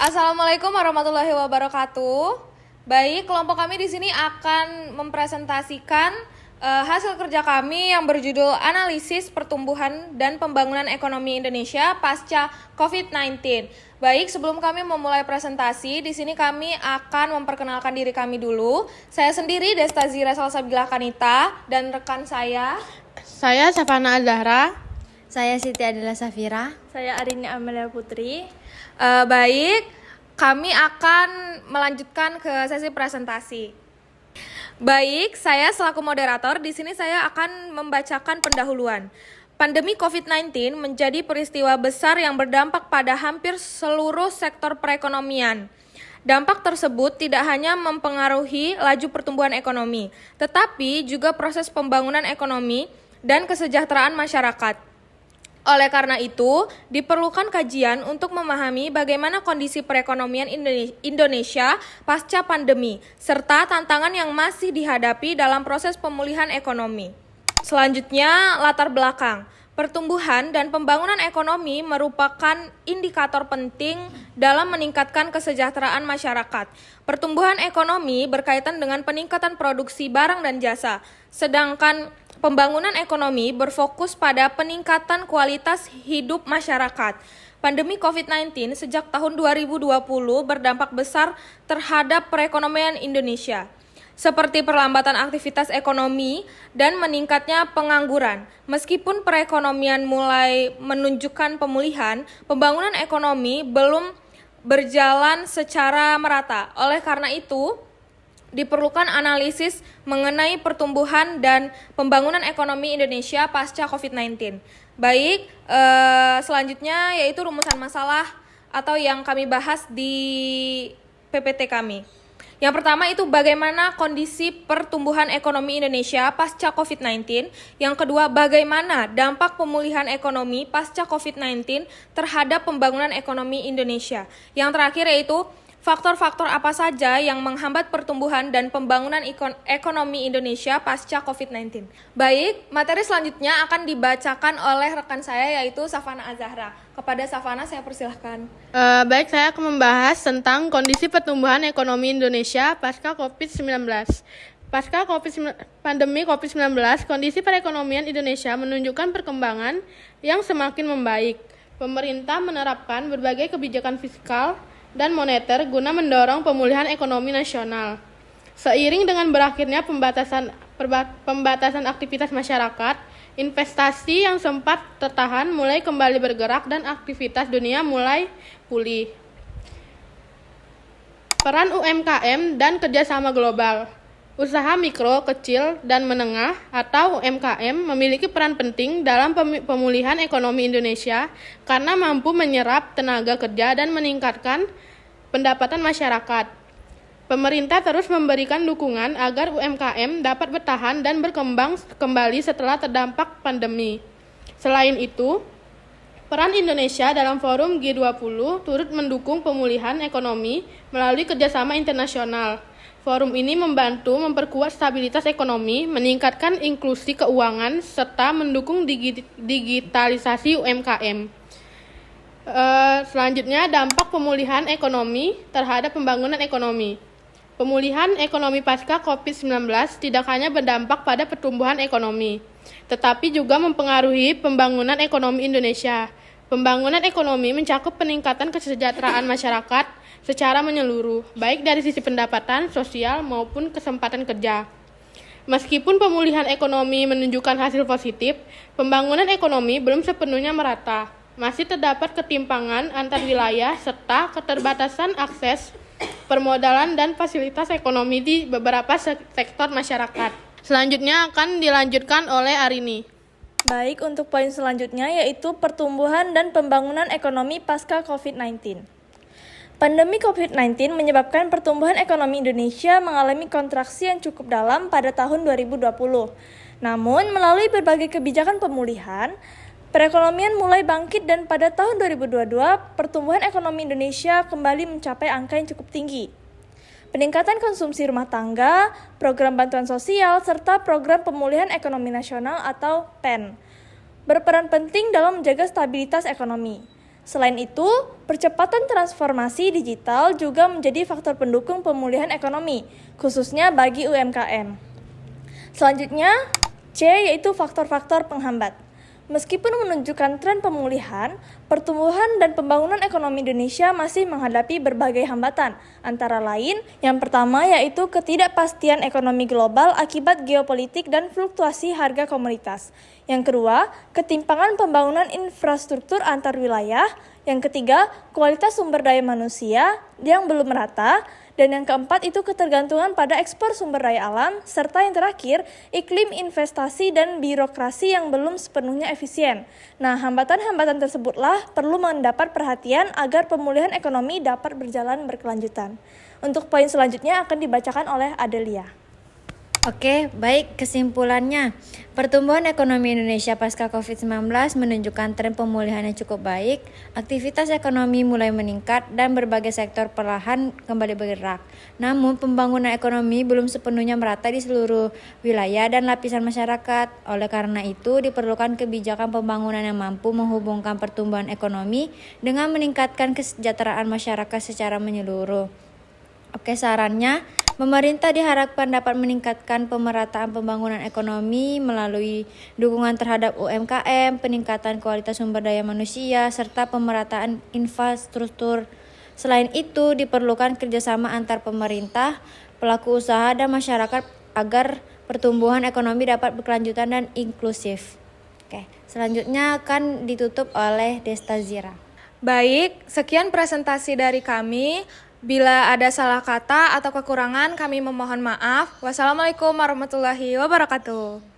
Assalamualaikum warahmatullahi wabarakatuh. Baik, kelompok kami di sini akan mempresentasikan hasil kerja kami yang berjudul Analisis Pertumbuhan dan Pembangunan Ekonomi Indonesia Pasca COVID-19. Baik, sebelum kami memulai presentasi, di sini kami akan memperkenalkan diri kami dulu. Saya sendiri Desta Zira Salsabila Kanita dan rekan saya Savana Azahra. Saya Siti Adela Safira. Saya Arini Amelia Putri. Baik, kami akan melanjutkan ke sesi presentasi. Baik, saya selaku moderator, di sini saya akan membacakan pendahuluan. Pandemi COVID-19 menjadi peristiwa besar yang berdampak pada hampir seluruh sektor perekonomian. Dampak tersebut tidak hanya mempengaruhi laju pertumbuhan ekonomi, tetapi juga proses pembangunan ekonomi dan kesejahteraan masyarakat. Oleh karena itu, diperlukan kajian untuk memahami bagaimana kondisi perekonomian Indonesia pasca pandemi, serta tantangan yang masih dihadapi dalam proses pemulihan ekonomi. Selanjutnya, latar belakang. Pertumbuhan dan pembangunan ekonomi merupakan indikator penting dalam meningkatkan kesejahteraan masyarakat. Pertumbuhan ekonomi berkaitan dengan peningkatan produksi barang dan jasa, sedangkan pembangunan ekonomi berfokus pada peningkatan kualitas hidup masyarakat. Pandemi COVID-19 sejak tahun 2020 berdampak besar terhadap perekonomian Indonesia, seperti perlambatan aktivitas ekonomi dan meningkatnya pengangguran. Meskipun perekonomian mulai menunjukkan pemulihan, pembangunan ekonomi belum berjalan secara merata. Oleh karena itu, diperlukan analisis mengenai pertumbuhan dan pembangunan ekonomi Indonesia pasca COVID-19. Baik, selanjutnya yaitu rumusan masalah atau yang kami bahas di PPT kami. Yang pertama itu bagaimana kondisi pertumbuhan ekonomi Indonesia pasca COVID-19. Yang kedua, bagaimana dampak pemulihan ekonomi pasca COVID-19 terhadap pembangunan ekonomi Indonesia. Yang terakhir yaitu faktor-faktor apa saja yang menghambat pertumbuhan dan pembangunan ekonomi Indonesia pasca COVID-19. Baik, materi selanjutnya akan dibacakan oleh rekan saya yaitu Savana Azahra. Kepada Savana saya persilahkan. Baik, saya akan membahas tentang kondisi pertumbuhan ekonomi Indonesia pasca COVID-19. Pasca pandemi COVID-19, kondisi perekonomian Indonesia menunjukkan perkembangan yang semakin membaik. Pemerintah menerapkan berbagai kebijakan fiskal dan moneter guna mendorong pemulihan ekonomi nasional. Seiring dengan berakhirnya pembatasan aktivitas masyarakat, investasi yang sempat tertahan mulai kembali bergerak dan aktivitas dunia mulai pulih. Peran UMKM dan kerjasama global. Usaha mikro, kecil, dan menengah atau UMKM memiliki peran penting dalam pemulihan ekonomi Indonesia karena mampu menyerap tenaga kerja dan meningkatkan pendapatan masyarakat. Pemerintah terus memberikan dukungan agar UMKM dapat bertahan dan berkembang kembali setelah terdampak pandemi. Selain itu, peran Indonesia dalam forum G20 turut mendukung pemulihan ekonomi melalui kerjasama internasional. Forum ini membantu memperkuat stabilitas ekonomi, meningkatkan inklusi keuangan, serta mendukung digitalisasi UMKM. Selanjutnya, dampak pemulihan ekonomi terhadap pembangunan ekonomi. Pemulihan ekonomi pasca COVID-19 tidak hanya berdampak pada pertumbuhan ekonomi, tetapi juga mempengaruhi pembangunan ekonomi Indonesia. Pembangunan ekonomi mencakup peningkatan kesejahteraan masyarakat secara menyeluruh, baik dari sisi pendapatan, sosial, maupun kesempatan kerja. Meskipun pemulihan ekonomi menunjukkan hasil positif, pembangunan ekonomi belum sepenuhnya merata. Masih terdapat ketimpangan antar wilayah serta keterbatasan akses permodalan dan fasilitas ekonomi di beberapa sektor masyarakat. Selanjutnya akan dilanjutkan oleh Arini. Baik, untuk poin selanjutnya yaitu pertumbuhan dan pembangunan ekonomi pasca COVID-19. Pandemi COVID-19 menyebabkan pertumbuhan ekonomi Indonesia mengalami kontraksi yang cukup dalam pada tahun 2020. Namun, melalui berbagai kebijakan pemulihan, perekonomian mulai bangkit dan pada tahun 2022, pertumbuhan ekonomi Indonesia kembali mencapai angka yang cukup tinggi. Peningkatan konsumsi rumah tangga, program bantuan sosial, serta program pemulihan ekonomi nasional atau PEN berperan penting dalam menjaga stabilitas ekonomi. Selain itu, percepatan transformasi digital juga menjadi faktor pendukung pemulihan ekonomi, khususnya bagi UMKM. Selanjutnya, C yaitu faktor-faktor penghambat. Meskipun menunjukkan tren pemulihan, pertumbuhan dan pembangunan ekonomi Indonesia masih menghadapi berbagai hambatan, antara lain yang pertama yaitu ketidakpastian ekonomi global akibat geopolitik dan fluktuasi harga komoditas. Yang kedua, ketimpangan pembangunan infrastruktur antar wilayah. Yang ketiga, kualitas sumber daya manusia yang belum merata. Dan yang keempat itu ketergantungan pada ekspor sumber daya alam, serta yang terakhir, iklim investasi dan birokrasi yang belum sepenuhnya efisien. Nah, hambatan-hambatan tersebutlah perlu mendapat perhatian agar pemulihan ekonomi dapat berjalan berkelanjutan. Untuk poin selanjutnya akan dibacakan oleh Adelia. Oke, baik, kesimpulannya. Pertumbuhan ekonomi Indonesia pasca COVID-19 menunjukkan tren pemulihan yang cukup baik, aktivitas ekonomi mulai meningkat, dan berbagai sektor perlahan kembali bergerak. Namun, pembangunan ekonomi belum sepenuhnya merata di seluruh wilayah dan lapisan masyarakat. Oleh karena itu, diperlukan kebijakan pembangunan yang mampu menghubungkan pertumbuhan ekonomi dengan meningkatkan kesejahteraan masyarakat secara menyeluruh. Oke, sarannya, pemerintah diharapkan dapat meningkatkan pemerataan pembangunan ekonomi melalui dukungan terhadap UMKM, peningkatan kualitas sumber daya manusia, serta pemerataan infrastruktur. Selain itu, diperlukan kerjasama antar pemerintah, pelaku usaha, dan masyarakat agar pertumbuhan ekonomi dapat berkelanjutan dan inklusif. Oke, selanjutnya akan ditutup oleh Desta Zira. Baik, sekian presentasi dari kami. Bila ada salah kata atau kekurangan, kami memohon maaf. Wassalamualaikum warahmatullahi wabarakatuh.